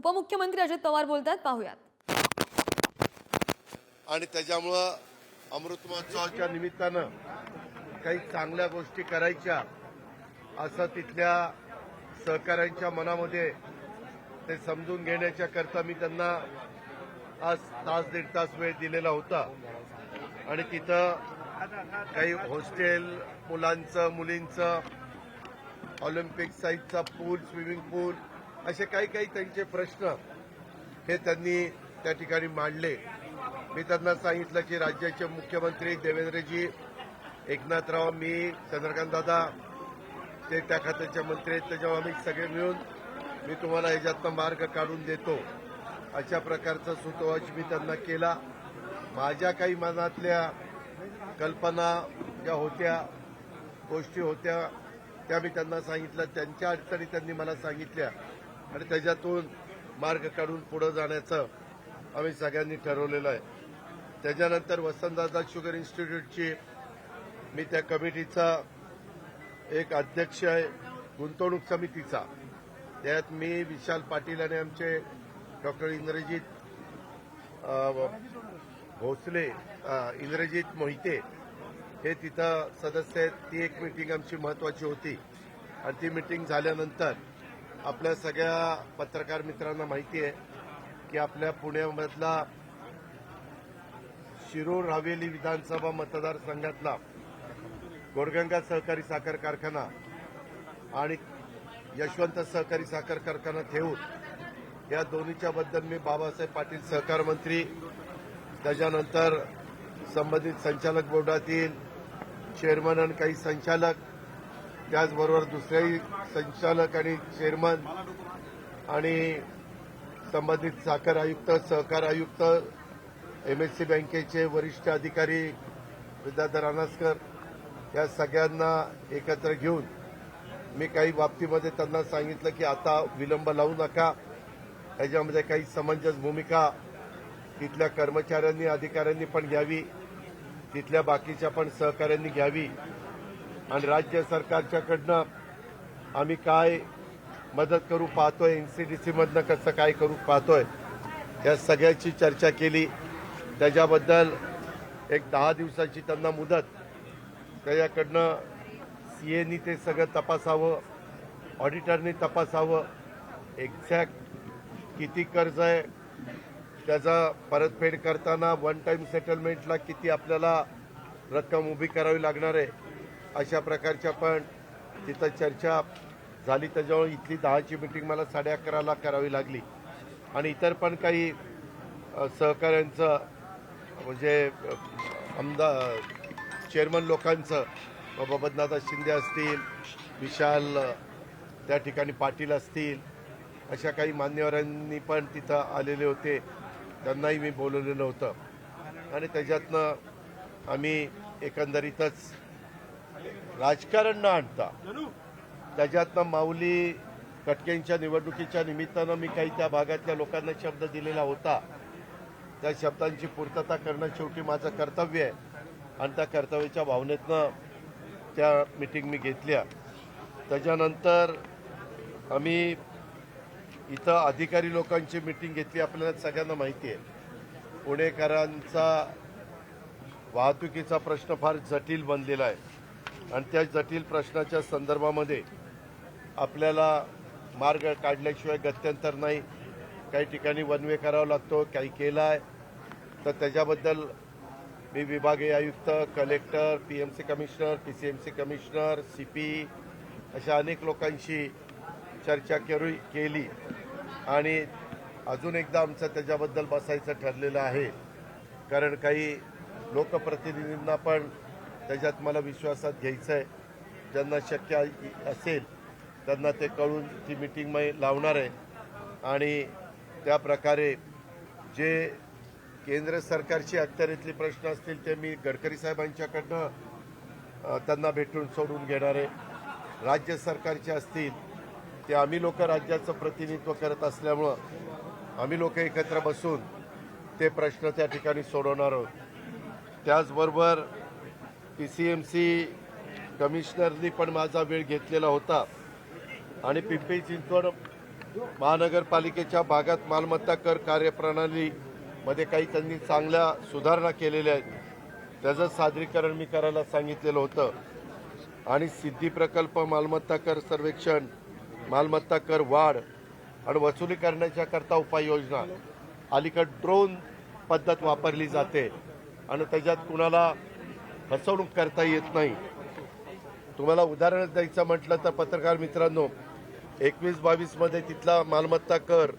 उपमुख्यमंत्री अजित पवार बोलतात, पाहूयात. आणि त्याच्यामुळं अमृत महोत्सवाच्या निमित्तानं काही चांगल्या गोष्टी करायच्या असं तिथल्या सहकाऱ्यांच्या मनामध्ये ते समजून घेण्याच्या करता मी त्यांना आज तास दीड तास वेळ दिलेला होता. आणि तिथं काही हॉस्टेल मुलांचं मुलींचं ऑलिम्पिक साईजचा पूल स्विमिंग पूल असे काही काही त्यांचे प्रश्न हे त्यांनी त्या ठिकाणी मांडले. मी त्यांना सांगितलं की राज्याचे मुख्यमंत्री देवेंद्रजी, एकनाथराव, मी, चंद्रकांत दादा ते त्या खात्याचे मंत्री आहेत, त्याच्यावर आम्ही सगळे मिळून मी तुम्हाला ह्याच्यातनं मार्ग काढून देतो अशा प्रकारचा सुतोवाच मी त्यांना केला. माझ्या काही मनातल्या कल्पना ज्या होत्या गोष्टी होत्या त्या मी त्यांना सांगितलं. त्यांच्या अडचणी त्यांनी मला सांगितल्या आणि त्याच्यातून मार्ग काढून पुढे जाण्याचं आम्ही सगळ्यांनी ठरवलेलं आहे. त्याच्यानंतर वसंतदादा शुगर इन्स्टिट्यूटची मी त्या कमिटीचा एक अध्यक्ष आहे, गुंतवणूक समितीचा. त्यात मी, विशाल पाटील आणि आमचे डॉक्टर इंद्रजित भोसले, इंद्रजित मोहिते हे तिथं सदस्य आहेत. ती एक मीटिंग आमची महत्वाची होती आणि ती मीटिंग झाल्यानंतर आपल्या सगळ्या पत्रकार मित्रांना माहिती आहे की आपल्या पुण्यामधला शिरूर हवेली विधानसभा मतदारसंघातला गोरगंगा सहकारी साखर कारखाना आणि यशवंत सहकारी साखर कारखाना ठेवून या दोन्हीच्या बद्दल मी बाबासाहेब पाटील सहकार मंत्री, त्याच्यानंतर संबंधित संचालक बोर्डातील चेअरमन आणि काही संचालक, त्याचबरोबर दुसरेही संचालक आणि चेअरमन आणि संबंधित साखर आयुक्त, सहकार आयुक्त, एमएससी बँकेचे वरिष्ठ अधिकारी विद्याधर अनासकर या सगळ्यांना एकत्र घेऊन मी काही बाबतीमध्ये त्यांना सांगितलं की आता विलंब लावू नका. याच्यामध्ये काही समंजस भूमिका तिथल्या कर्मचाऱ्यांनी, अधिकाऱ्यांनी पण घ्यावी, तिथल्या बाकीच्या पण सहकाऱ्यांनी घ्यावी आणि राज्य सरकारच्याकडनं आम्ही काय मदत करू पाहतोय, एनसीडीसीमधनं कसं काय करू पाहतोय, या सगळ्याची चर्चा केली. त्याच्याबद्दल एक 10 दिवसाची त्यांना मुदत, त्याच्याकडनं सीएनी ते सगळं तपासावं, ऑडिटरनी तपासावं, एक्झॅक्ट किती कर्ज आहे, त्याचा परतफेड करताना वन टाइम सेटलमेंटला किती आपल्याला रक्कम उभी करावी लागणार आहे, अशा प्रकारच्या पण तिथं चर्चा झाली. त्याच्यामुळे इथली 10ची मीटिंग मला 11:30ला करावी लागली. आणि इतर पण काही सहकाऱ्यांचं म्हणजे आमदार चेअरमन लोकांचं, बबनदादा शिंदे असतील, विशाल त्या ठिकाणी पाटील असतील, अशा काही मान्यवरांनी पण तिथं आलेले होते, त्यांनाही मी बोलवलेलं होतं. आणि त्याच्यातनं आम्ही एकंदरीतच राजकारण न आणता त्याच्यातनं माऊली कटकेंच्या निवडणुकीच्या निमित्तानं मी काही त्या भागातल्या लोकांना शब्द दिलेला होता, त्या शब्दांची पूर्तता करणं शेवटी माझं कर्तव्य आहे आणि त्या कर्तव्याच्या भावनेतनं त्या मीटिंग मी घेतल्या. त्याच्यानंतर आम्ही इथं अधिकारी लोकांची मीटिंग घेतली. आपल्याला सगळ्यांना माहिती आहे पुणेकरांचा वाहतुकीचा प्रश्न फार जटिल बनलेला आहे आणि त्या जटिल प्रश्नाच्या संदर्भामध्ये आपल्याला मार्ग काढल्याशिवाय गत्यंतर नाही. काही ठिकाणी वन वे करावा लागतो, काही केला आहे. तर त्याच्याबद्दल मी विभागीय आयुक्त, collector, PMC commissioner, PCMC commissioner, CP अशा अनेक लोकांशी चर्चा केली आणि अजून एकदा आमचं त्याच्याबद्दल बसायचं ठरलेलं आहे. कारण काही लोकप्रतिनिधींना पण त्याच्यात मला विश्वासात घ्यायचं आहे. ज्यांना शक्य असेल त्यांना ते कळून ती मीटिंग मी लावणार आहे आणि त्या प्रकारे जे केंद्र सरकारची अखत्यारीतले प्रश्न असतील ते मी गडकरी साहेबांच्याकडनं त्यांना भेटून सोडून घेणार आहे. राज्य सरकारचे असतील ते आम्ही लोक राज्याचं प्रतिनिधित्व करत असल्यामुळं आम्ही लोक एकत्र बसून ते प्रश्न त्या ठिकाणी सोडवणार आहोत. त्याचबरोबर पीसीएमसी कमिशनरनी पण माझा वेळ घेतलेला होता आणि पिंपरी चिंचवड महानगरपालिकेच्या भागात मालमत्ता कर कार्यप्रणालीमध्ये काही त्यांनी चांगल्या सुधारणा केलेल्या आहेत, त्याचं सादरीकरण मी करायला सांगितलेलं होतं. आणि सिद्धी प्रकल्प, मालमत्ता कर सर्वेक्षण, मालमत्ता कर वाढ आणि वसुली करण्याच्या करता उपाययोजना. अलीकडे ड्रोन पद्धत वापरली जाते आणि त्याच्यात कुणाला फसवणूक करता येत नाही. तुम्हाला उदाहरण द्यायचं म्हटलं तर पत्रकार मित्रांनो, 21-22 मध्ये तिथला मालमत्ता कर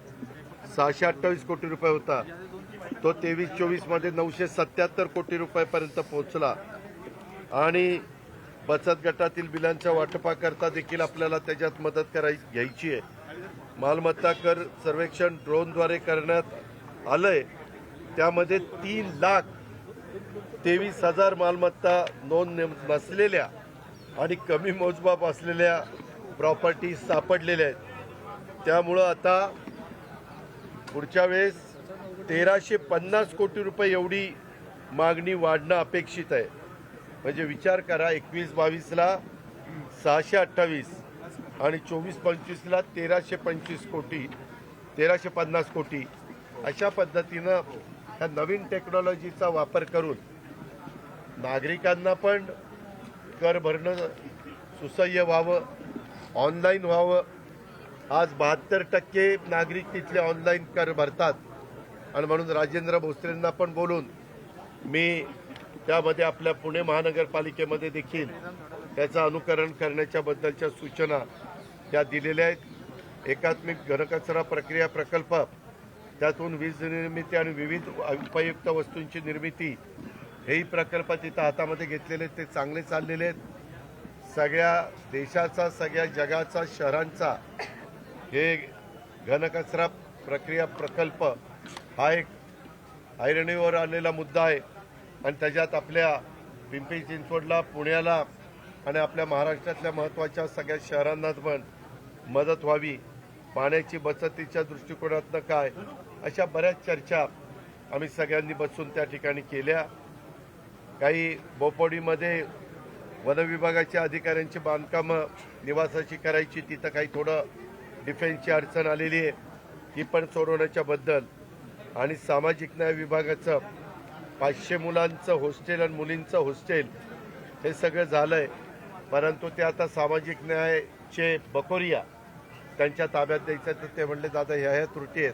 628 कोटी रुपये होता, तो 23-24 मध्ये 977 कोटी रुपयापर्यंत पोहोचला. आणि बचत गटातील बिलांच्या वाटपाकरता देखील आपल्याला त्याच्यात मदत घ्यायची आहे. मालमत्ता कर सर्वेक्षण ड्रोनद्वारे करण्यात आलंय, त्यामध्ये 3,23,000 मालमत्ता नोंद नसलेल्या आणि कमी मोजमाप असलेल्या प्रॉपर्टी सापडलेल्या आहेत. त्यामुळं आता पुढच्या वेळेस 1,350 कोटी रुपये एवढी मागणी वाढणं अपेक्षित आहे. म्हणजे विचार करा, 21-22ला 628 आणि 24-25ला 1,325 कोटी, 1,350 कोटी. अशा पद्धतीनं ह्या नवीन टेक्नॉलॉजीचा वापर करून नागरिकांना पण कर भरणं सुसह्य व्हावं, ऑनलाईन व्हावं. आज 72% नागरिक तिथले ऑनलाईन कर भरतात आणि म्हणून राजेंद्र भोसलेंना पण बोलून मी त्यामध्ये आपल्या पुणे महानगरपालिकेमध्ये देखील त्याचं अनुकरण करण्याच्या बद्दलच्या सूचना त्या दिलेल्या आहेत. एकात्मिक घनकचरा प्रक्रिया प्रकल्प, त्यातून वीज निर्मिती आणि विविध उपयुक्त वस्तूंची निर्मिती, हेही प्रकल्प तिथं हातामध्ये घेतलेले आहेत. ते चांगले चाललेले आहेत. सगळ्या देशाचा, सगळ्या जगाचा, शहरांचा हे घनकचरा प्रक्रिया प्रकल्प हा एक ऐरणीवर आलेला मुद्दा आहे. आणि त्याच्यात आपल्या पिंपरी चिंचवडला, पुण्याला आणि आपल्या महाराष्ट्रातल्या महत्त्वाच्या सगळ्या शहरांना पण मदत व्हावी. पाण्याची बचतीच्या दृष्टिकोनातनं काय, अशा बऱ्याच चर्चा आम्ही सगळ्यांनी बसून त्या ठिकाणी केल्या. काही बोपोडीमध्ये वनविभागाच्या अधिकाऱ्यांची बांधकामं निवासाची करायची, तिथं काही थोडं डिफेन्सची अडचण आलेली आहे, ती पण सोडवण्याच्या बद्दल. आणि सामाजिक न्याय विभागाचं 500 मुलांचं हॉस्टेल आणि मुलींचं हॉस्टेल हे सगळं झालंय, परंतु ते आता सामाजिक न्यायचे बकोरिया त्यांच्या ताब्यात द्यायचं. तर ते म्हणले दादा ह्या त्रुटी आहेत,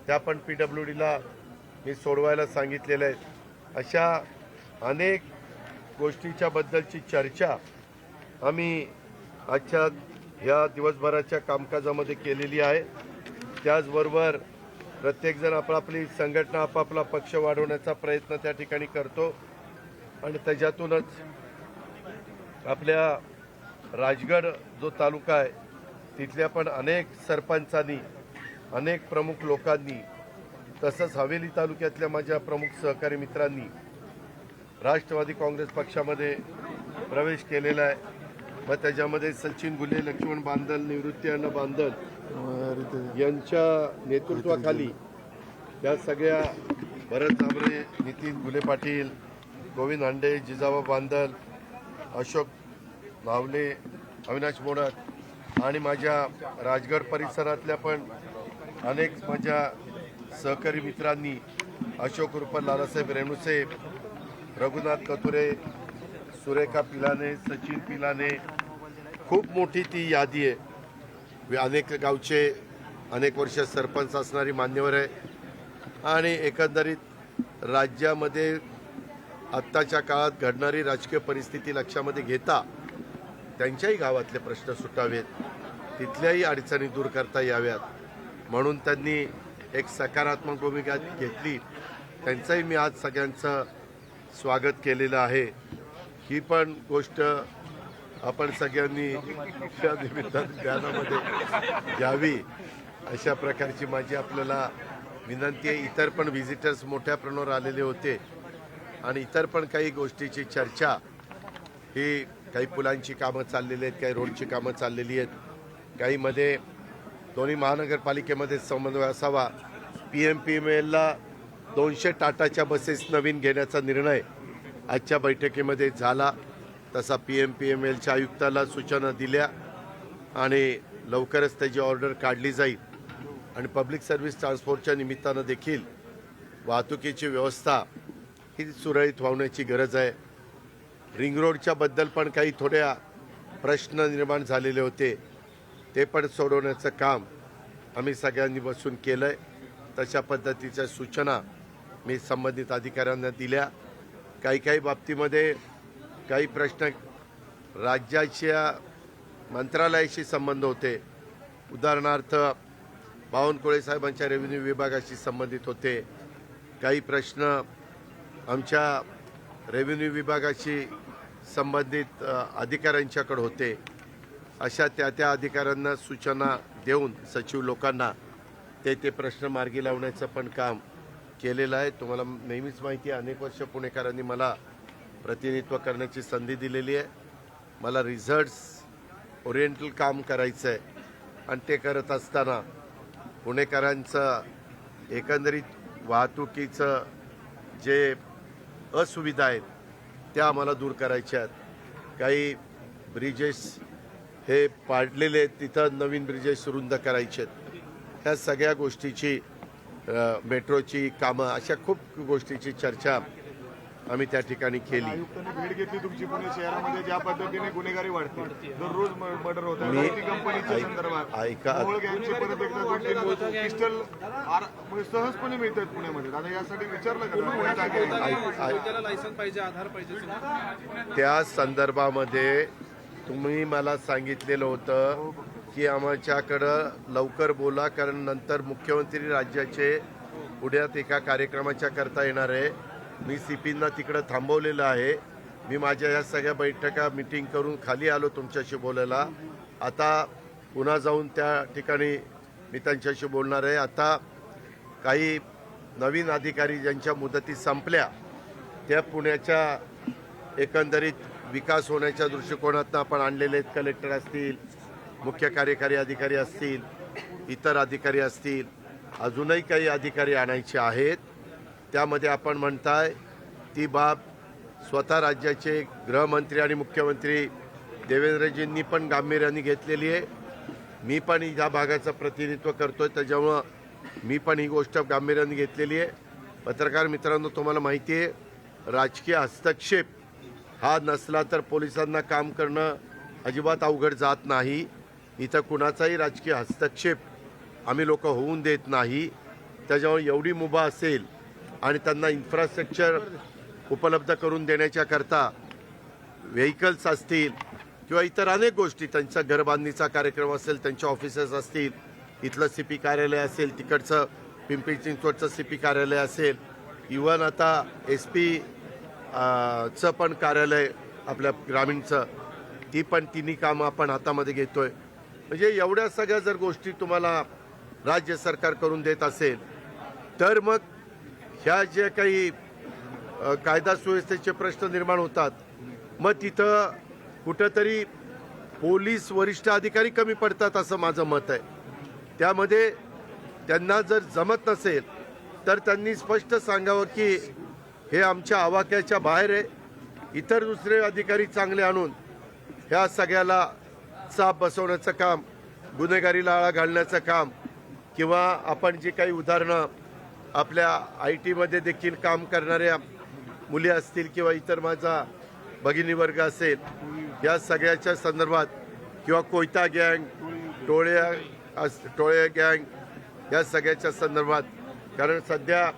त्या पण PWDला मी सोडवायला सांगितलेल्या आहेत. अशा अनेक गोष्टीच्या बद्दलची चर्चा आम्ही आजच्या ह्या दिवसभराच्या कामकाजामध्ये केलेली आहे. त्याचबरोबर प्रत्येकजण आपापली संघटना, आपापला पक्ष वाढवण्याचा प्रयत्न त्या ठिकाणी करतो. आणि त्याच्यातूनच आपल्या राजगड जो तालुका आहे तिथल्या पण अनेक सरपंचांनी, अनेक प्रमुख लोकांनी, तसंच हवेली तालुक्यातल्या माझ्या प्रमुख सहकारी मित्रांनी राष्ट्रवादी काँग्रेस पक्षामध्ये प्रवेश केलेला आहे. मग त्याच्यामध्ये सचिन गुले, लक्ष्मण बांदल, निवृत्ती अण्णा बांदल यांच्या नेतृत्वाखाली या सगळ्या भरत जांभरे, नितीन गुले पाटील, गोविंद हांडे, जिजाबा बांदल, अशोक नावले, अविनाश मोडक आणि माझ्या राजगड परिसरातल्या पण अनेक माझ्या सहकारी मित्रांनी, अशोक उर्फ लालासाहेब रेणुसे, रघुनाथ कतुरे, सुरेखा पिलाने, सचिन पिलाने, खूप मोठी ती यादी आहे. अनेक गावचे अनेक वर्ष सरपंच असणारी मान्यवर आहे. आणि एकंदरीत राज्यामध्ये आत्ताच्या काळात घडणारी राजकीय परिस्थिती लक्षामध्ये घेता त्यांच्याही गावातले प्रश्न सुटावेत, तिथल्याही अडचणी दूर करता याव्यात, म्हणून त्यांनी एक सकारात्मक भूमिका घेतली. त्यांचंही मी आज सगळ्यांचं स्वागत केलेलं आहे. ही पण गोष्ट आपण सगळ्यांनी त्या निमित्तानं ध्यानामध्ये घ्यावी, अशा प्रकारची माझी आपल्याला विनंती आहे. इतर पण व्हिजिटर्स मोठ्या प्रमाणावर आलेले होते आणि इतर पण काही गोष्टीची चर्चा, ही काही पुलांची कामं चाललेली आहेत, काही रोडची कामं चाललेली आहेत, काहीमध्ये दोन्ही महानगरपालिकेमध्ये समन्वय असावा. PMPMLला 200 टाटाच्या बसेस नवीन घेण्याचा निर्णय आजच्या बैठकीमध्ये झाला. तसा PMPMLच्या आयुक्ताला सूचना दिल्या आणि लवकरच त्याची ऑर्डर काढली जाईल. आणि पब्लिक सर्व्हिस ट्रान्सपोर्टच्या निमित्तानं देखील वाहतुकीची व्यवस्था ही सुरळीत होण्याची गरज आहे. रिंग रोडच्या बद्दल पण काही थोड्या प्रश्न निर्माण झालेले होते, ते पण सोडवण्याचं काम आम्ही सगळ्यांनी बसून केलं आहे. तशा पद्धतीच्या सूचना मी संबंधित अधिकाऱ्यांना दिल्या. काही बाबतीमध्ये काही प्रश्न राज्याच्या मंत्रालयाशी संबंध होते. उदाहरणार्थ बावनकुळे साहेबांच्या रेव्हेन्यू विभागाशी संबंधित होते. काही प्रश्न आमच्या रेव्हेन्यू विभागाशी संबंधित अधिकाऱ्यांच्याकडे होते. अशा त्या अधिकाऱ्यांना सूचना देऊन सचिव लोकांना ते प्रश्न मार्गी लावण्याचं पण काम केलेलं आहे. तुम्हाला नेहमीच माहिती आहे, अनेक वर्ष पुणेकरांनी मला प्रतिनिधित्व करण्याची संधी दिलेली आहे. मला रिझल्ट्स ओरिएंटल काम करायचं आहे आणि ते करत असताना पुणेकरांचं एकंदरीत वाहतुकीचं जे असुविधा आहेत त्या आम्हाला दूर करायच्या आहेत. काही ब्रिजेस हे पाडलेले आहेत, तिथं नवीन ब्रिजेस रुंद करायचे आहेत. ह्या सगळ्या गोष्टीची मेट्रोची कामं, अशा खूप गोष्टीची चर्चा आम्ही त्या ठिकाणी केली. आयुक्तांनी भेट घेतली तुमची पुणे शहरामध्ये, ज्या पद्धतीने गुन्हेगारी वाढते, दररोज मर्डर होत मी कंपनीच्या संदर्भात ऐका गँगचे परत एकदा 2-3 पिस्टल सहजपणे मिळतात पुण्यामध्ये. आता यासाठी विचारलं का लायसन्स पाहिजे, आधार पाहिजे. त्या संदर्भामध्ये तुम्ही मला सांगितलेलं होतं की आमच्याकडं लवकर बोला, कारण नंतर मुख्यमंत्री राज्याचे पुण्यात एका कार्यक्रमाच्या करता येणार आहे. मी सीपींना तिकडं थांबवलेलं आहे. मी माझ्या या सगळ्या बैठका मिटिंग करून खाली आलो तुमच्याशी बोलायला. आता पुन्हा जाऊन त्या ठिकाणी मी त्यांच्याशी बोलणार आहे. आता काही नवीन अधिकारी ज्यांच्या मुदती संपल्या त्या पुण्याच्या एकंदरीत विकास होण्याच्या दृष्टिकोनातून आपण आणलेले आहेत. कलेक्टर असतील, मुख्य कार्यकारी अधिकारी असतील, इतर अधिकारी असतील, अजूनही काही अधिकारी आणायचे आहेत. त्यामध्ये आपण म्हणताय ती बाब स्वतः राज्याचे गृहमंत्री आणि मुख्यमंत्री देवेंद्रजींनी पण गांभीर्याने घेतलेली आहे. मी पण या भागाचं प्रतिनिधित्व करतोय, त्याच्यामुळं मी पण ही गोष्ट गांभीर्याने घेतलेली आहे. पत्रकार मित्रांनो, तुम्हाला माहिती आहे, राजकीय हस्तक्षेप हा नसला तर पोलिसांना काम करणं अजिबात अवघड जात नाही. इथं कुणाचाही राजकीय हस्तक्षेप आम्ही लोक होऊन देत नाही. त्याच्यामुळे एवढी मुभा असेल आणि त्यांना इन्फ्रास्ट्रक्चर उपलब्ध करून देण्याच्या करता व्हेकल्स असतील किंवा इतर अनेक गोष्टी, त्यांचा घरबांधणीचा कार्यक्रम असेल, त्यांच्या ऑफिसेस असतील, इथलं सीपी कार्यालय असेल, तिकडचं पिंपरी चिंचवडचं सीपी कार्यालय असेल, इव्हन आता SP चं पण कार्यालय आपल्या ग्रामीणचं, ती पण तिन्ही कामं आपण हातामध्ये घेतोय. म्हणजे एवढ्या सगळ्या जर गोष्टी तुम्हाला राज्य सरकार करून देत असेल तर मग ह्या जे काही कायदा सुव्यवस्थेचे प्रश्न निर्माण होतात, मग तिथं कुठंतरी पोलीस वरिष्ठ अधिकारी कमी पडतात असं माझं मत आहे. त्यामध्ये त्यांना जर जमत नसेल तर त्यांनी स्पष्ट सांगावं की हे आमच्या आवाक्याच्या बाहेर आहे. इतर दुसरे अधिकारी चांगले आणून ह्या सगळ्याला चाप बसवण्याचं काम, गुन्हेगारीला आळा घालण्याचं काम, किंवा आपण जी काही उदाहरणं आपल्या IT मध्ये देखील काम करणाऱ्या मुली असतील किंवा इतर माझा भगिनी वर्ग असेल, या सगळ्याच्या संदर्भात, किंवा कोयता गँग, टोळे गँग, या सगळ्याच्या संदर्भात, कारण सध्या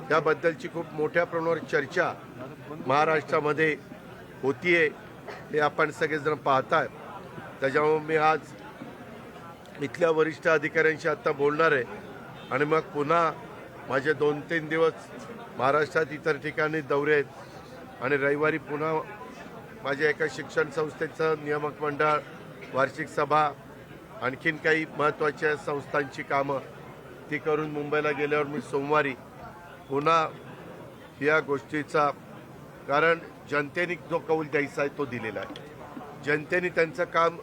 त्याबद्दलची खूप मोठ्या प्रमाणावर चर्चा महाराष्ट्रामध्ये होतीये, हे आपण सगळेजण पाहताय. त्याच्यामुळे मी आज इथल्या वरिष्ठ अधिकाऱ्यांशी आता बोलणार आहे आणि मग पुन्हा माझे 2-3 दिवस महाराष्ट्रात इतर ठिकाणी दौरे आहेत आणि रविवारी पुन्हा माझ्या एका शिक्षण संस्थेचं नियामक मंडळ, वार्षिक सभा, आणखीन काही महत्त्वाच्या संस्थांची कामं ती करून मुंबईला गेल्यावर मी सोमवारी पुन्हा या गोष्टीचा, कारण जनतेने जो कौल द्यायचा आहे तो दिलेला आहे. जनतेने त्यांचं काम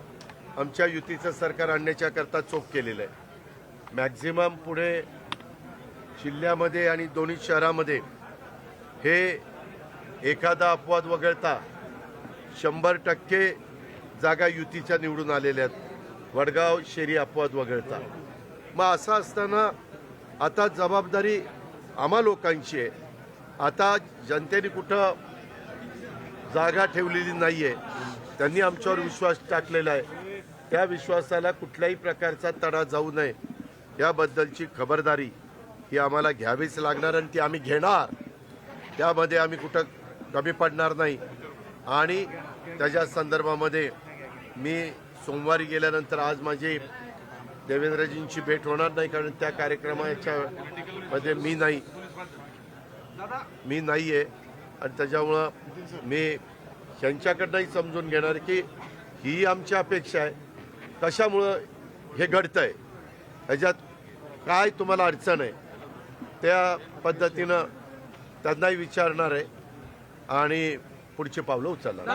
आमच्या युतीचं सरकार आणण्याच्या करता चोख केलेलं आहे. मॅक्झिमम पुणे जिल्ह्यामध्ये आणि दोन्ही शहरामध्ये हे एखादा अपवाद वगळता 100% जागा युतीच्या निवडून आलेल्या आहेत, वडगाव शेरी अपवाद वगळता. मग असं असताना आता जबाबदारी आम्हा लोकांची आहे. आता जनतेने कुठं जागा ठेवलेली नाही आहे, त्यांनी आमच्यावर विश्वास टाकलेला आहे. त्या विश्वासाला कुठल्याही प्रकारचा तडा जाऊ नये याबद्दलची खबरदारी ही आम्हाला घ्यावीच लागणार आणि ती आम्ही घेणार. त्यामध्ये आम्ही कुठं कमी पडणार नाही. आणि त्याच्या संदर्भामध्ये मी सोमवारी गेल्यानंतर आज माझी देवेंद्रजींची भेट होणार नाही, कारण त्या कार्यक्रमाच्या मध्ये मी नाही आहे. आणि त्याच्यामुळं मी त्यांच्याकडनंही समजून घेणार की ही आमची अपेक्षा आहे, कशामुळं हे घडतंय, ह्याच्यात काय तुम्हाला अडचण आहे, त्या पद्धतीनं त्यांनाही विचारणार आहे आणि पुढची पावलं उचलणार.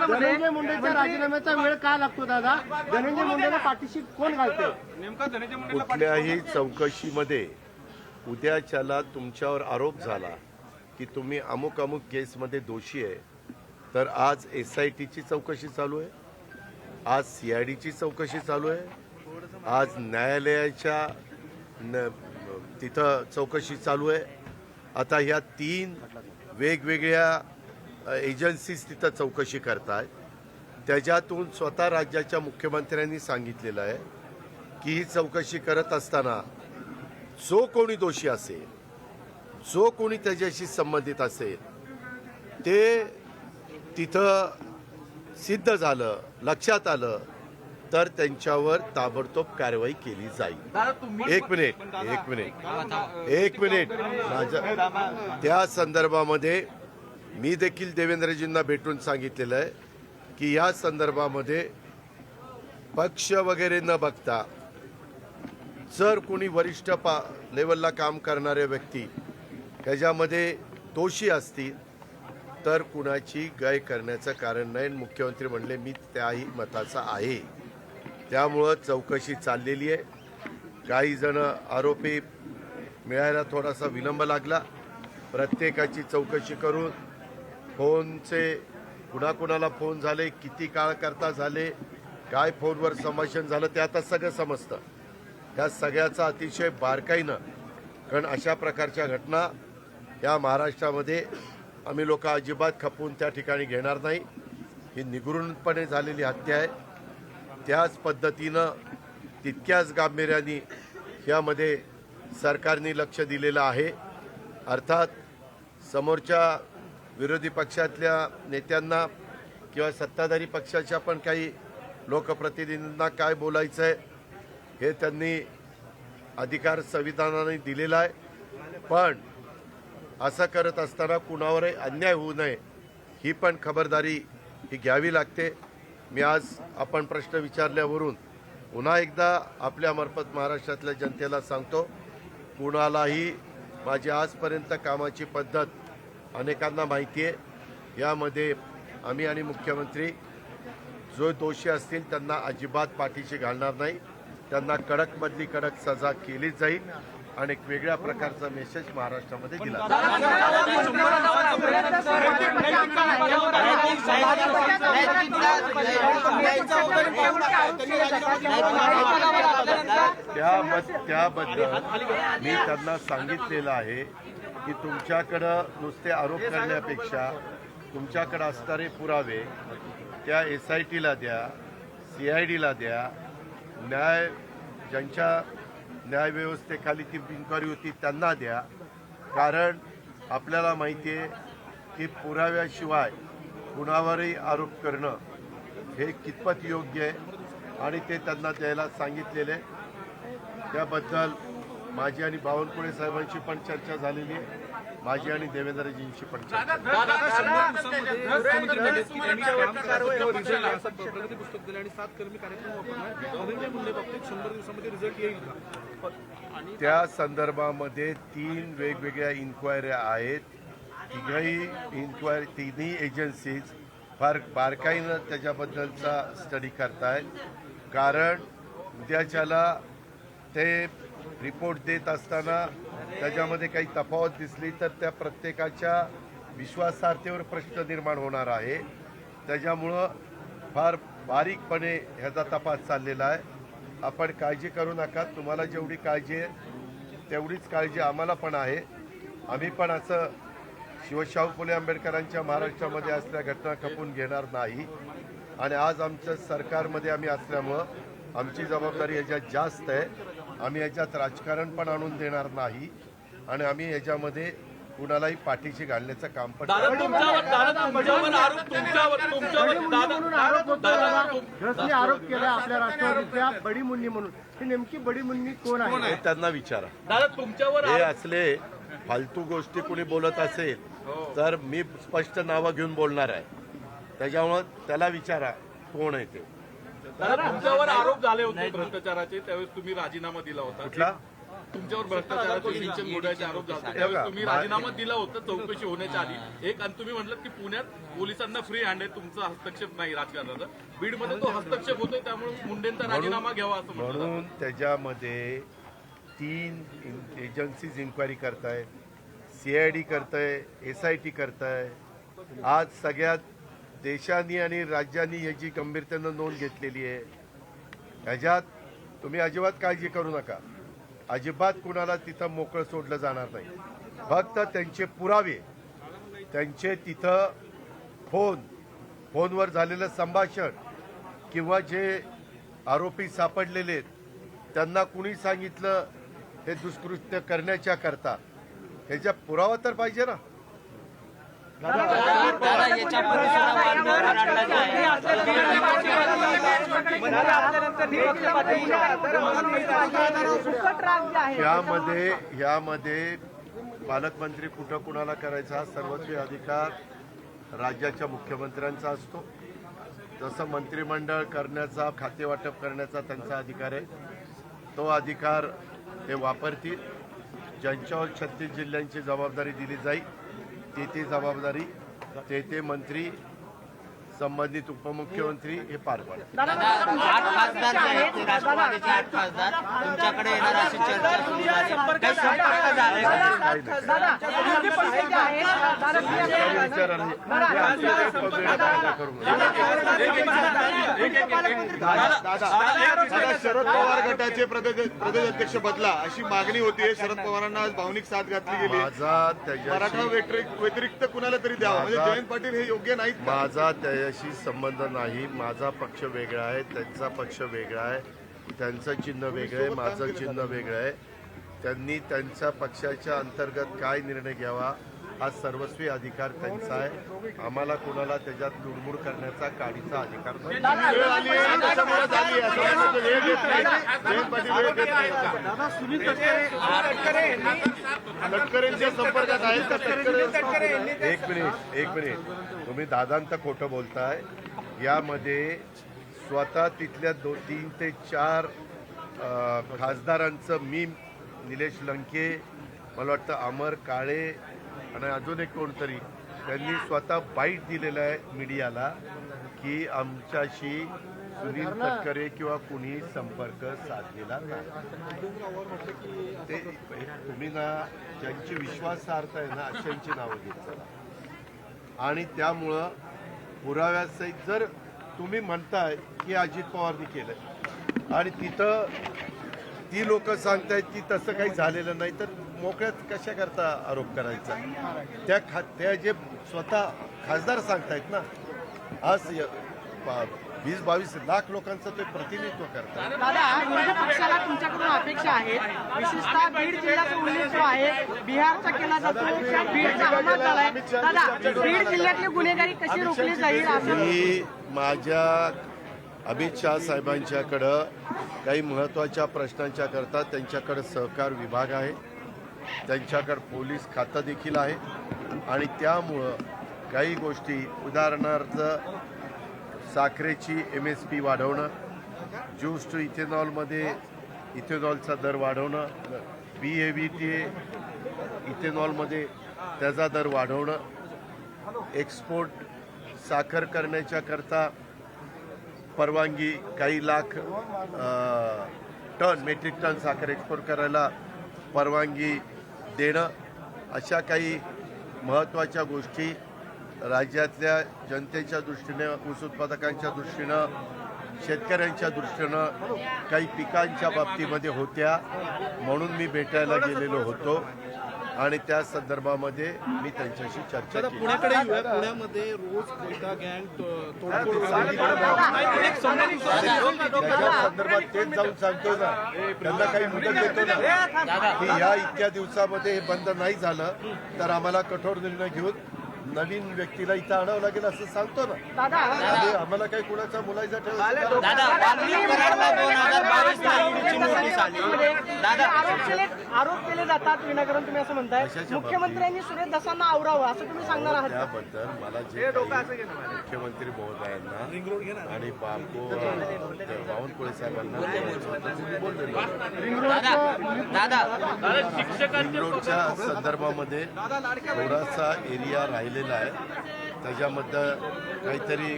धनंजय मुंडेच्या राजीनाम्याचा वेळ का लागतो दादा? धनंजय मुंडेला पाठीशी कोण घालते? नेमका धनंजय मुंडे कुठल्याही चौकशीमध्ये उद्याच्याला तुमच्यावर आरोप झाला की तुम्ही अमुक अमुक केसमध्ये दोषी आहे, तर आज SITची चौकशी चालू आहे, आज CIDची चौकशी चालू आहे, आज न्यायालयाच्या तिथं चौकशी चालू आहे. आता ह्या 3 वेगवेगळ्या एजन्सीज तिथं चौकशी करतायत. त्याच्यातून स्वतः राज्याच्या मुख्यमंत्र्यांनी सांगितलेलं आहे की ही चौकशी करत असताना जो कोणी दोषी असेल, जो कोणी त्याच्याशी संबंधित असेल, ते तिथं सिद्ध झालं, लक्षात आलं, तर त्यांच्यावर ताबडतोब कारवाई केली जाईल. एक मिनिट त्या संदर्भामध्ये मी देखील देवेंद्रजींना भेटून सांगितलेलं आहे की या संदर्भामध्ये पक्ष वगैरे न बघता जर कोणी वरिष्ठ लेवलला काम करणारे व्यक्ती ह्याच्यामध्ये दोषी असतील तर कुणाची गय करण्याचं कारण नाही. मुख्यमंत्री म्हणले मी त्याही मताचा आहे. त्यामुळं चौकशी चाललेली आहे. काही जण आरोपी मिळायला थोडासा विलंब लागला. प्रत्येकाची चौकशी करून फोनचे कुणाकुणाला फोन झाले, किती काळ करता झाले, काय फोनवर संभाषण झालं, ते आता सगळं समजतं. त्या सगळ्याचा अतिशय बारकाईनं, कारण अशा प्रकारच्या घटना या महाराष्ट्रामध्ये आम्ही लोक अजिबात खपवून त्या ठिकाणी घेणार नाही. ही निगूढपणे झालेली हत्या आहे. त्याच पद्धतीनं तितक्याच गांभीर्याने यामध्ये सरकारने लक्ष दिलेलं आहे. अर्थात समोरच्या विरोधी पक्षातल्या नेत्यांना किंवा सत्ताधारी पक्षाच्या पण काही लोकप्रतिनिधींना काय बोलायचं आहे हे त्यांनी अधिकार संविधानाने दिलेला आहे. पण असं करत असताना कुणावरही अन्याय होऊ नये ही पण खबरदारी ही घ्यावी लागते. मी आज आपण प्रश्न विचारल्यावरून पुन्हा एकदा आपल्यामार्फत महाराष्ट्रातल्या जनतेला सांगतो, कुणालाही माझी आजपर्यंत कामाची पद्धत अनेकांना माहिती आहे. यामध्ये आम्ही आणि मुख्यमंत्री जो दोषी असतील त्यांना अजिबात पाठीशी घालणार नाही. त्यांना कडकमधली कडक सजा केली जाईल आणि एक वेगळ्या प्रकारचा मेसेज महाराष्ट्रामध्ये दिला. त्याबद्दल मी त्यांना सांगितलेलं आहे की तुमच्याकडं नुसते आरोप करण्यापेक्षा तुमच्याकडे असणारे पुरावे त्या SITला द्या, CIDला द्या, ज्यांच्या न्यायव्यवस्थेखाली ती इन्क्वायरी होती त्यांना द्या. कारण आपल्याला माहिती आहे की पुराव्याशिवाय कुणावरही आरोप करणं हे कितपत योग्य आहे आणि ते त्यांना द्यायला सांगितलेले. त्याबद्दल माझी आणि बावनकुळे साहेबांची पण चर्चा झालेली आहे, माझी आणि देवेंद्रजींची पण चर्चा. प्रगती पुस्तक दिलं आणि 7 कर्मी कार्यक्रम वापरणार. धनंजय मुंडे बाबतीत 100 दिवसामध्ये रिझल्ट येईल का? त्या संदर्भामध्ये 3 वेगवेगळ्या इन्क्वायऱ्या आहेत. तिन्ही एजन्सीज फार बारकाईनं त्याच्याबद्दलचा स्टडी करतायत. कारण उद्याच्याला ते रिपोर्ट देत असताना त्याच्यामध्ये काही तफावत दिसली तर त्या प्रत्येकाच्या विश्वासार्हतेवर प्रश्न निर्माण होणार आहे. त्याच्यामुळं फार बारीकपणे ह्याचा तपास चाललेला आहे. आपण काळजी करू नका. तुम्हाला जेवढी काळजी आहे तेवढीच काळजी आम्हाला पण आहे. आम्ही पण असं शिवशाहू फुले आंबेडकरांच्या महाराष्ट्रामध्ये असल्या घटना खपून घेणार नाही. आणि आज आमच्या सरकारमध्ये आम्ही असल्यामुळं आमची जबाबदारी याच्यात जास्त आहे. आम्ही याच्यात राजकारण पण आणून देणार नाही आणि आम्ही याच्यामध्ये कुणालाही पाठीशी घालण्याचं काम पण रसने आरोप केला आपल्या राष्ट्रवादीच्या बडी मुन्नी म्हणून. ही नेमकी बडी मुन्नी कोण आहे? हे त्यांना विचारा. दादा तुमच्यावर हे असले फालतू गोष्टी कुणी बोलत असेल तर मी स्पष्ट नावं घेऊन बोलणार आहे. त्याच्यामुळं त्याला विचारा कोण आहे ते. दादा तुमच्यावर आरोप झाले होते भ्रष्टाचाराचे, त्यावेळेस तुम्ही राजीनामा दिला होता. कुठला? तुमच्यावर भ्रष्टाचाराचे सिंचन घोटाळ्याचे आरोप झाले होते, त्यावेळेस तुम्ही राजीनामा दिला होता चौकशी होण्याच्या आधी. एक आणि तुम्ही म्हटलं की पुण्यात पोलिसांना फ्री हँड आहे, तुमचा हस्तक्षेप नाही राजकारणाचा. बीडमध्ये तो हस्तक्षेप होतोय, त्यामुळे मुंडेंचा राजीनामा घ्यावा असं म्हटलं. म्हणून त्याच्यामध्ये 3 एजन्सीज इन्क्वायरी करतायत, CID करताय, SIT करताय. आज सगळ्यात देशांनी आणि राज्यांनी याची गंभीरतेनं नोंद घेतलेली आहे. ह्याच्यात तुम्ही अजिबात काळजी करू नका. अजिबात कुणाला तिथं मोकळं सोडलं जाणार नाही. फक्त त्यांचे पुरावे, त्यांचे तिथं फोनवर झालेलं संभाषण किंवा जे आरोपी सापडलेले आहेत त्यांना कुणी सांगितलं हे दुष्कृत्य करण्याच्या करता, ह्याचा पुरावा तर पाहिजे ना. यामध्ये पालकमंत्री कुठं कुणाला करायचा हा सर्वस्वी अधिकार राज्याच्या मुख्यमंत्र्यांचा असतो. जसं मंत्रिमंडळ करण्याचा, खातेवाटप करण्याचा त्यांचा अधिकार आहे, तो अधिकार ते वापरतील. ज्यांच्यावर 36 जिल्ह्यांची जबाबदारी दिली जाईल ती जबाबदारी ते मंत्री, संबंधित उपमुख्यमंत्री हे पार पाडतील. 8 खासदार जे आहेत ते राष्ट्रवादीचे 8 खासदार तुमच्याकडे येणार अशी चर्चा सुरू आहे. काही संपर्क शरद पवार गटाचे प्रदेशाध्यक्ष बदला अशी मागणी होती. शरद पवारांना आज भावनिक साथ घातली गेली. मराठा व्यतिरिक्त कुणाला तरी द्यावं, म्हणजे जयंत पाटील हे योग्य नाहीत. माझा त्याच्याशी संबंध नाही. माझा पक्ष वेगळा आहे, त्यांचा पक्ष वेगळा आहे. त्यांचं चिन्ह वेगळं आहे, माझं चिन्ह वेगळं आहे. त्यांनी त्यांच्या पक्षाच्या अंतर्गत काय निर्णय घ्यावा हा सर्वस्वी अधिकार त्यांचा आहे. आम्हाला कुणाला त्याच्यात लुडबुड करण्याचा काडीचा अधिकार नाही. तटकरेंच्या संपर्कात आहेत का? एक मिनिट तुम्ही दादांत खोटं बोलताय. यामध्ये स्वतः तिथल्या 3 ते 4 खासदारांचं, मी, निलेश लंके, मला वाटतं अमर काळे आणि अजून एक कोणतरी, त्यांनी स्वतः बाईट दिलेलं आहे मीडियाला की आमच्याशी सुनील तटकरे किंवा कुणी संपर्क साधलेला नाही. ते तुम्ही ना ज्यांची विश्वासार्हता आहे ना अशांची नावं घेत चला. आणि त्यामुळं पुराव्यासहित जर तुम्ही म्हणताय की अजित पवारनी केलंय आणि तिथं ती लोक सांगतायत की तसं काही झालेलं नाही, तर मोकळ्यात कशा करता आरोप करायचा? त्या जे स्वतः खासदार सांगतायत ना, आज 20-22 लाख लोकांचं ते प्रतिनिधित्व करतात. दादा, विरोधी पक्षाला तुमच्याकडून अपेक्षा आहेत, विशेषतः बीड जिल्ह्याचा उल्लेख जो आहे बिहारचा केला जातो, बीडचा हमला झालाय. दादा, बीड जिल्ह्यातली गुन्हेगारी कशी रोखली जाईल असं मी माझ्या अमित शाह साहेबांच्याकडं काही महत्त्वाच्या प्रश्नांच्या करता त्यांच्याकडे सहकार विभाग आहे, त्यांच्याकडे पोलीस खातं देखील आहे. आणि त्यामुळं काही गोष्टी, उदाहरणार्थ साखरेची MSP वाढवणं, ज्यूस टू इथेनॉलमध्ये इथेनॉलचा दर वाढवणं, BAVT इथेनॉलमध्ये त्याचा दर वाढवणं, एक्सपोर्ट साखर करण्याच्या करता परवानगी, काही लाख मेट्रिक टन साखर एक्सपोर्ट करायला परवानगी देणं अशा काही महत्त्वाच्या गोष्टी राज्यातल्या जनतेच्या दृष्टीने, ऊस उत्पादकांच्या दृष्टीनं, शेतकऱ्यांच्या दृष्टीनं, काही पिकांच्या बाबतीमध्ये होत्या, म्हणून मी भेटायला गेलेलो होतो आणि त्या संदर्भामध्ये मी त्यांच्याशी चर्चा केली. पुण्याकडे येऊया. पुण्यामध्ये रोज एका गँग तोडफोड त्याच्या संदर्भात तेच जाऊन सांगतो ना, त्यांना काही मुदत देतो ना की ह्या इतक्या दिवसामध्ये हे बंद नाही झालं तर आम्हाला कठोर निर्णय घेऊन नवीन व्यक्तीला इथं आणावं लागेल असं सांगतो ना. आणि आम्हाला काही कुणाचा मुलायचा ठेवायचा दादा वाल्मिक कराडला 2022 ला ईडीची नोटीस आली. दादा आरोप केले जातात विनाकारण, तुम्ही असं म्हणताय. मुख्यमंत्र्यांनी सुरेश दसांना आवरावं असं तुम्ही सांगणार आहात. त्याबद्दल मला जे काही मुख्यमंत्री महोदयांना आणि बावनकुळे साहेबांना रिंग रोडच्या संदर्भामध्ये थोडासा एरिया राहिलेला आहे, त्याच्यामध्ये काहीतरी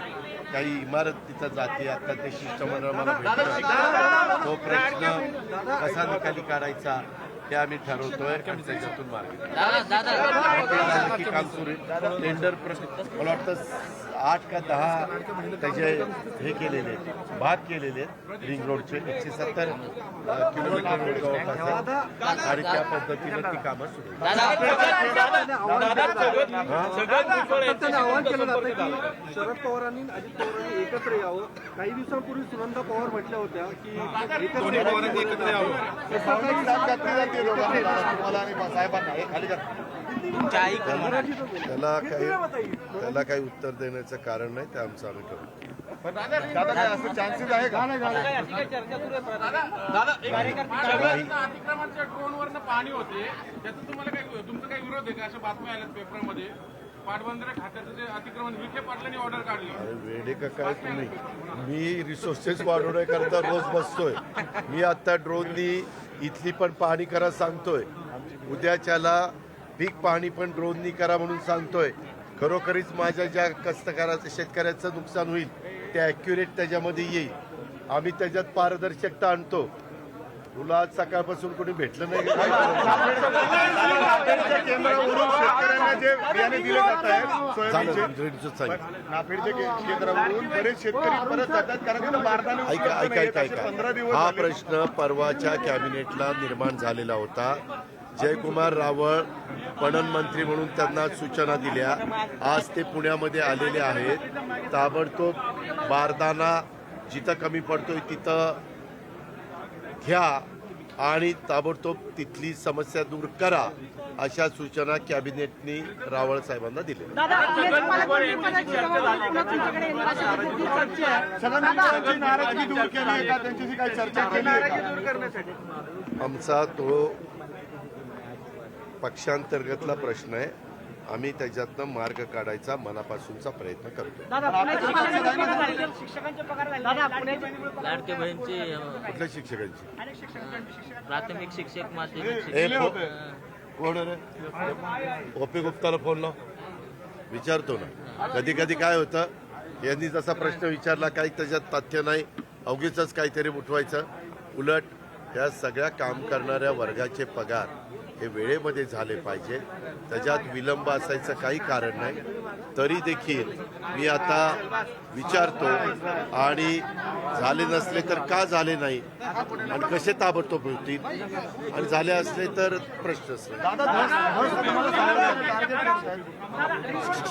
काही इमारत तिथं जाते. आता ते शिष्टमंडळ मला भेटलं, तो प्रश्न कसा निकाली काढायचा ते आम्ही ठरवतोय आणि त्याच्यातून मार्ग काम सुरू आहे. टेंडर मला वाटतं 8 का 10 त्याचे हे केलेले आहेत, भाग केलेले आहेत रिंग रोडचे 170 किलोमीटर रोड जवळपास आहे आणि त्या पद्धतीनं ती कामं सुरू आहेत. आवाहन केलं जातं की शरद पवारांनी अजित पवारांनी एकत्र यावं. काही दिवसांपूर्वी सुनंदा पवार म्हटल्या होत्या की एकत्र यावं. त्याला काही उत्तर देण्याचं कारण नाही, ते आमचं आम्ही ठरवू. असं चान्सेस आहे का? अतिक्रमणच्या ड्रोनवरनं पाणी होते, त्याचं तुम्हाला काही तुमचा काही विरोध आहे का? अशा बातम्या आल्यात पेपरमध्ये. पाटबंधारे खात्याचं जे अतिक्रमण विखे पाटलांनी ऑर्डर काढली. अरे वेडे का काय तुम्ही? मी रिसोर्सेस वाढवण्याकरता रोज बसतोय. मी आता ड्रोननी इथली पण पाहणी करा सांगतोय, उद्याच्याला पीक पाहणी पण ड्रोननी करा म्हणून सांगतोय. खरोखरीच माझ्या ज्या कष्टकऱ्याचं शेतकऱ्याचं नुकसान होईल ते ॲक्युरेट त्याच्यामध्ये येईल. आम्ही त्याच्यात पारदर्शकता आणतो. तुला आज सकाळपासून कोणी भेटलं नाही का? केंद्रावरून शेतकऱ्यांना जे बियाणे दिले जात आहे नाफेडच्या केंद्रावरून बरेच शेतकरी परत जातात, कारण तिथं बारदाने ऐका 15 दिवस हा प्रश्न परवाच्या कॅबिनेटला निर्माण झालेला होता. जयकुमार रावळ पणन मंत्री म्हणून त्यांना सूचना दिल्या. आज ते पुण्यामध्ये आलेले आहेत. ताबडतोब बारदाना जिथं कमी पडतोय तिथं घ्या आणि ताबडतोब तिथली समस्या दूर करा, अशा सूचना कॅबिनेटनी रावळ साहेबांना दिल्या. नाराजगी दूर केली आहे का? त्यांच्याशी काही चर्चा केली आहे का? आमचा तो पक्षांतर्गतला प्रश्न आहे. आम्ही त्याच्यातनं मार्ग काढायचा मनापासूनचा प्रयत्न करतो. लाडके बहिणीची कुठल्या शिक्षकांची? प्राथमिक शिक्षक, माध्यमिक शिक्षक. कोण रे? ओपी गुप्ताला फोन लाव, विचारतो ना. कधी कधी काय होतं, यांनी जसा प्रश्न विचारला काही त्याच्यात तथ्य नाही, अवघीच काहीतरी उठवायचं. उलट त्या सगळ्या काम करणाऱ्या वर्गाचे पगार हे वेळेमध्ये झाले पाहिजे, त्याच्यात विलंब असायचं काही कारण नाही. तरी देखील मी आता विचारतो आणि झाले नसले तर का झाले नाही आणि कसे ताबडतोब होतील, आणि झाले असले तर प्रश्नच नाही.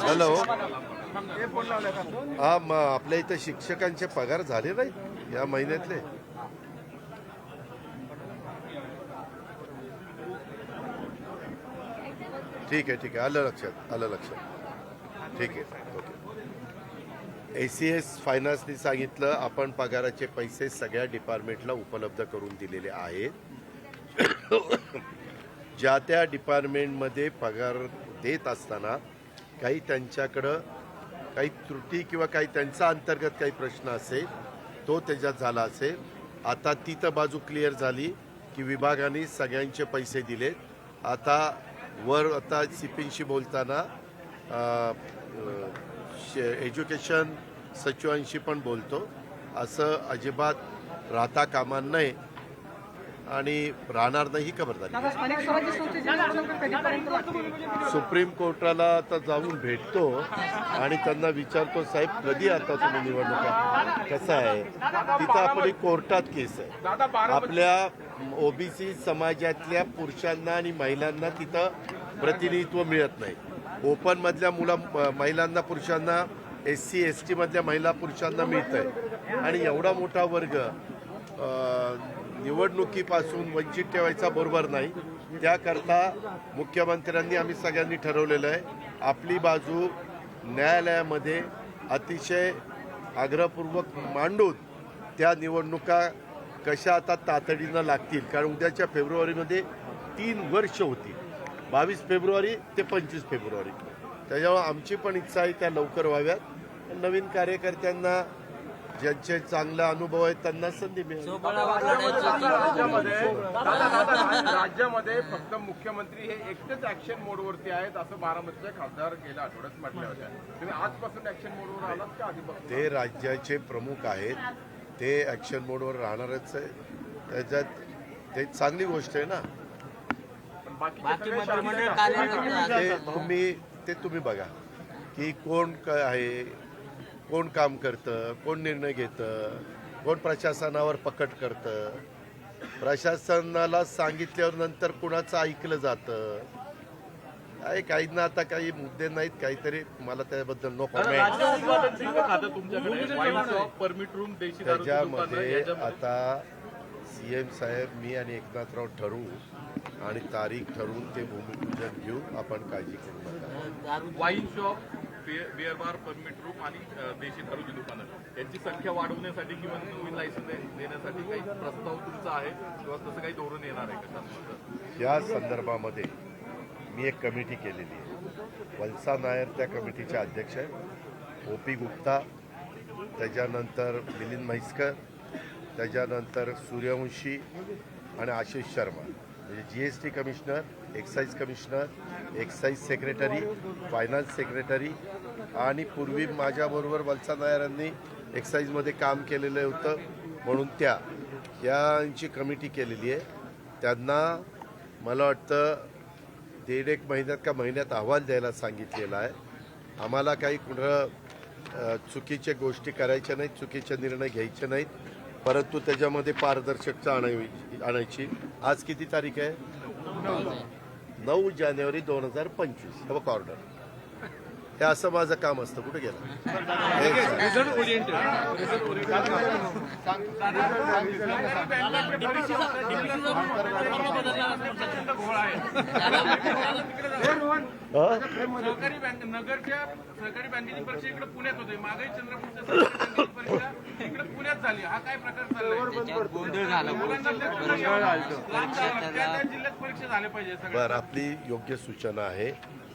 हॅलो, हा आपल्या इथं शिक्षकांचे पगार झाले नाहीत या महिन्यातले? ठीक आहे, आलं लक्षात. ठीक आहे, ओके. ACS फायनान्सनी सांगितलं आपण पगाराचे पैसे सगळ्या डिपार्टमेंटला उपलब्ध करून दिलेले आहेत. ज्या त्या डिपार्टमेंटमध्ये पगार देत असताना काही त्यांच्याकडं काही त्रुटी किंवा काही त्यांचा अंतर्गत काही प्रश्न असेल तो त्याच्यात झाला असेल. आता ती तर बाजू क्लिअर झाली की विभागाने सगळ्यांचे पैसे दिलेत. आता CPंशी बोलताना एज्युकेशन सचिवांशी पण बोलतो. असं अजिबात राहता कामा नये. आणि राहणार नाही ही खबरदारी. दादा स्थानिक स्वराज्य संस्थेची निवडणूक कधीपर्यंत लागतील? सुप्रीम कोर्टाला आता जाऊन भेटतो आणि त्यांना विचारतो, साहेब कधी आता तुम्ही निवडणुका, कसं आहे तिथं आपली कोर्टात केस आहे. आपल्या ओबीसी समाजातल्या पुरुषांना आणि महिलांना तिथं प्रतिनिधित्व मिळत नाही. ओपन मधल्या महिलांना पुरुषांना, SC ST मधल्या महिला पुरुषांना मिळतंय आणि एवढा मोठा वर्ग निवडणुकीपासून वंचित ठेवायचा बरोबर नाही. त्याकरता मुख्यमंत्र्यांनी आम्ही सगळ्यांनी ठरवलेलं आहे आपली बाजू न्यायालयामध्ये अतिशय आग्रहपूर्वक मांडून त्या निवडणुका कशा आता तातडीनं लागतील. कारण उद्याच्या फेब्रुवारीमध्ये 3 वर्ष होती, 22 फेब्रुवारी ते 25 फेब्रुवारी. त्याच्यामुळे आमची पण इच्छा आहे त्या लवकर व्हाव्यात. नवीन कार्यकर्त्यांना ज्यांचे चांगला अनुभव आहेत त्यांना संधी मिळेल. राज्यामध्ये फक्त मुख्यमंत्री हे एकटेच ऍक्शन मोडवरती आहेत असं बारामतीचे खासदार गेल्या आठवड्यात म्हटले होते. तुम्ही आजपासून ऍक्शन मोडवर आलात का आधीपासून? ते राज्याचे प्रमुख आहेत, ते ऍक्शन मोडवर राहणारच आहे. त्याच्यात ते चांगली गोष्ट आहे ना. बाकी मंत्रिमंडळ कार्यरत ते तुम्ही बघा की कोण काय आहे, कोण काम करतं, कोण निर्णय घेतं, कोण प्रशासनावर पकड करतं, प्रशासनाला सांगितल्यावर नंतर कुणाचं ऐकलं जातं. काहींना आता काही मुद्दे नाहीत, काहीतरी मला त्याबद्दल नो कॉमेंट. राज्य उत्पादन शुल्क खातं तुमच्याकडे, वाईन शॉप, परमिट रूम, देशी दारूची दुकानं, त्याच्यामध्ये याच्यामध्ये आता CM साहेब, मी आणि एकनाथराव ठरवू आणि तारीख ठरवून ते भूमिपूजन घेऊ. आपण काळजी करू नका. Wine shop, beer bar, permit room आणि देशी दारूची दुकानं यांची संख्या वाढवण्यासाठी किंवा नवीन लायसन्स देण्यासाठी काही प्रस्ताव तुमचा आहे किंवा तसं काही धोरण येणार आहे का? या संदर्भामध्ये मी एक कमिटी केलेली आहे. वल्सा नायर त्या कमिटीचे अध्यक्ष आहेत, OP गुप्ता, त्याच्यानंतर मिलिंद म्हैसकर, त्याच्यानंतर सूर्यवंशी आणि आशिष शर्मा, म्हणजे GST commissioner, excise commissioner, excise secretary, finance secretary आणि पूर्वी माझ्याबरोबर वल्सा नायरांनी एक्साईजमध्ये काम केलेलं होतं म्हणून यांची कमिटी केलेली आहे. त्यांना मला वाटतं 1.5 महिन्यात का महिन्यात अहवाल द्यायला सांगितलेला आहे. आम्हाला काही कुठं चुकीच्या गोष्टी करायच्या नाहीत, चुकीचे निर्णय घ्यायचे नाहीत, परंतु त्याच्यामध्ये पारदर्शकता आणायची. आज किती तारीख आहे? 9 जानेवारी 2025. हे बघ ऑर्डर. हे असं माझं काम असतं. कुठे गेलं? सहकारी बँक नगरच्या सहकारी बँकेची परीक्षा इकडे पुण्यात होते, मागे चंद्रपूरच्या सहकारी बँकेची परीक्षा इकडे पुण्यात झाली. हा काय प्रकार चाललाय? गोंधळ झाला. त्या जिल्ह्यात परीक्षा झाल्या पाहिजे. बरं, आपली योग्य सूचना आहे.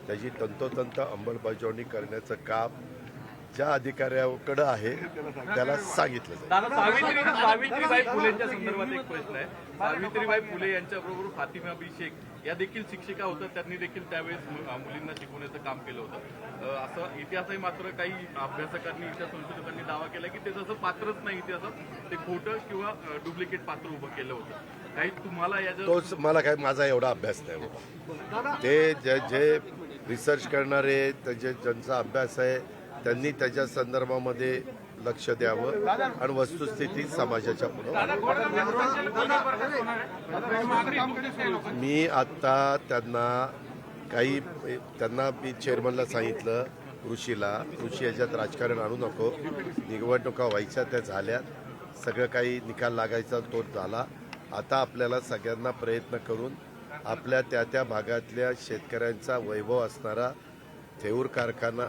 त्याची तंतोतंत अंमलबजावणी करण्याचं काम ज्या अधिकाऱ्याकडे आहे त्याला सांगितलं जाईल. दादा, सावित्रीबाई फुलेंच्या संदर्भात एक प्रश्न आहे. सावित्रीबाई फुले यांच्याबरोबर फातिमा बी शेख या देखील शिक्षिका होत्या. त्यांनी देखील त्यावेळेस मुलींना शिकवण्याचं काम केलं होतं. असं इतिहासही मात्र काही अभ्यासकांनी, इतिहास संशोधकांनी दावा केला की ते तसं पात्रच नाही इतिहासात, ते खोटं किंवा डुप्लिकेट पात्र उभं केलं होतं. काही तुम्हाला याच्या तोच मला काय, माझा एवढा अभ्यास नाही बाबा. ते जे रिसर्च करणारे, त्याचे ज्यांचा अभ्यास आहे त्यांनी त्याच्या संदर्भामध्ये लक्ष द्यावं आणि वस्तुस्थिती समाजाच्या पुढे. मी आत्ता त्यांना मी चेअरमनला सांगितलं, ऋषी याच्यात राजकारण आणू नको, निवडणुका व्हायच्या त्या झाल्यात, सगळं काही निकाल लागायचा तो झाला. आता आपल्याला सगळ्यांना प्रयत्न करून आपल्या त्या भागातल्या शेतकऱ्यांचा वैभव असणारा थेऊर कारखाना,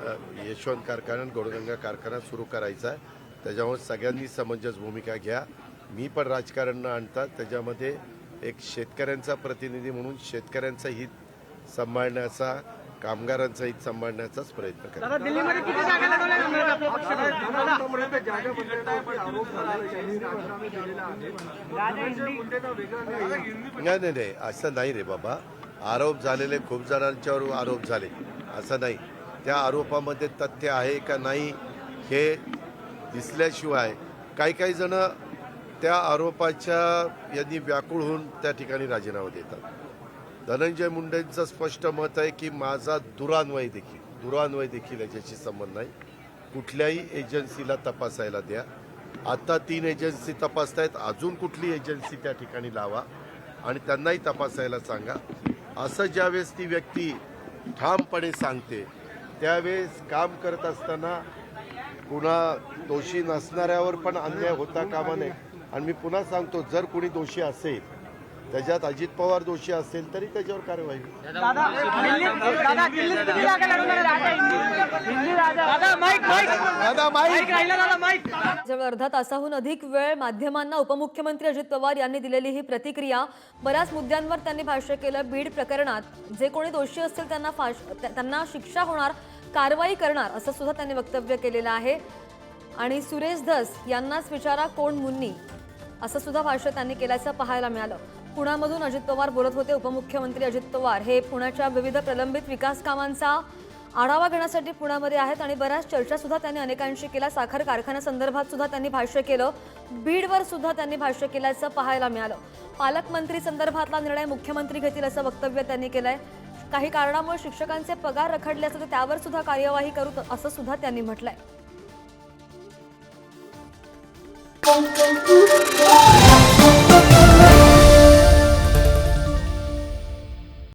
यशवंत कारखाना, गोडगंगा कारखाना सुरू करायचा आहे. त्याच्यामुळे सगळ्यांनी समंजस भूमिका घ्या. मी पण राजकारण न आणता त्याच्यामध्ये एक शेतकऱ्यांचा प्रतिनिधी म्हणून शेतकऱ्यांचं हित सांभाळण्याचा, कामगारांचं हित सांभाळण्याचाच प्रयत्न करा. दादा दिल्लीमध्ये किती जागा लढवल्या आपल्या पक्षाने? नाही, असं नाही रे बाबा. आरोप झालेले खूप जणांच्यावर आरोप झाले, असं नाही. त्या आरोपामध्ये तथ्य आहे का नाही हे दिसल्याशिवाय काही जण त्या आरोपाच्या यांनी व्याकुळ होऊन त्या ठिकाणी राजीनामा देतात. धनंजय मुंडेंचं स्पष्ट मत आहे की माझा दुरान्वय देखील याच्याशी संबंध नाही. कुठल्याही एजन्सीला तपासायला द्या. आता 3 एजन्सी तपासतायत, अजून कुठली एजन्सी त्या ठिकाणी लावा आणि त्यांनाही तपासायला सांगा. असं ज्यावेळेस ती व्यक्ती ठामपणे सांगते त्यावेळेस काम करत असताना कुणा दोषी नसणाऱ्यावर पण अन्याय होता कामा नये. आणि मी पुन्हा सांगतो, जर कुणी दोषी असेल, त्याच्यात अजित पवार दोषी असेल तरी त्याच्यावर कारवाई होईल. जवळ अर्धा तासाहून अधिक वेळ माध्यमांना उपमुख्यमंत्री अजित पवार यांनी दिलेली ही प्रतिक्रिया. बऱ्याच मुद्द्यांवर त्यांनी भाष्य केलं. बीड प्रकरणात जे कोणी दोषी असतील त्यांना शिक्षा होणार, कारवाई करणार असं सुद्धा त्यांनी वक्तव्य केलेलं आहे. आणि सुरेश धस यांनाच विचारा कोण मुन्नी असं सुद्धा भाष्य त्यांनी केल्याचं पाहायला मिळालं. पुण्यामधून अजित पवार बोलत होते. उपमुख्यमंत्री अजित पवार हे पुण्याच्या विविध प्रलंबित विकास कामांचा आढावा घेण्यासाठी पुण्यामध्ये आहेत आणि बऱ्याच चर्चा सुद्धा त्यांनी अनेकांशी केल्या. साखर कारखान्यासंदर्भात सुद्धा त्यांनी भाष्य केलं. बीडवर सुद्धा त्यांनी भाष्य केल्याचं पाहायला मिळालं. पालकमंत्री संदर्भातला निर्णय मुख्यमंत्री घेतील असं वक्तव्य त्यांनी केलंय. काही कारणामुळे शिक्षकांचे पगार रखडले असते त्यावर सुद्धा कार्यवाही करू असं सुद्धा त्यांनी म्हटलंय.